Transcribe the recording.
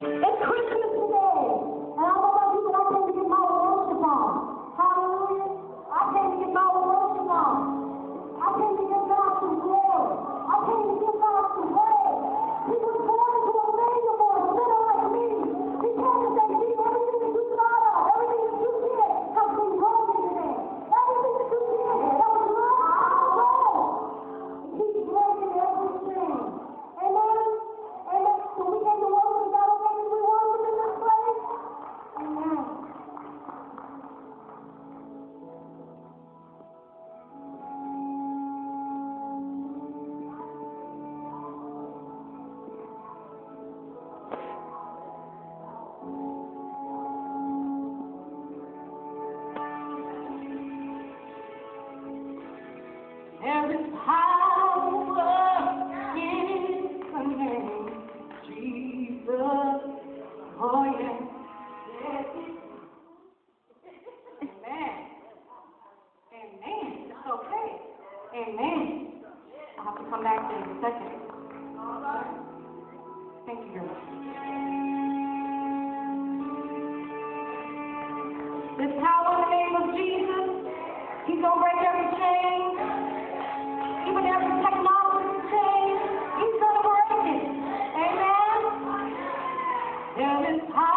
It's Christmas today, and I don't know about you, but I came to get my worship on. Hallelujah. I came to get my worship on. I came to give God some glory. I came to give God some praise. He was born to a manger boy, sinner like me. He came to say, see, everything that you thought of, everything that you did has been broken today. Everything that you did that was wrong. He's breaking everything. Amen. Amen. So we came to worship God. Okay, we worship in this place. Amen. There is power in the name of Jesus. Oh, yeah. Amen. Amen. It's okay. Amen. I'll have to come back there in a second. Thank you very much. There's power in the name of Jesus. He's going to break every chain. Even every technology chain, he's going to break it. Amen. There is power.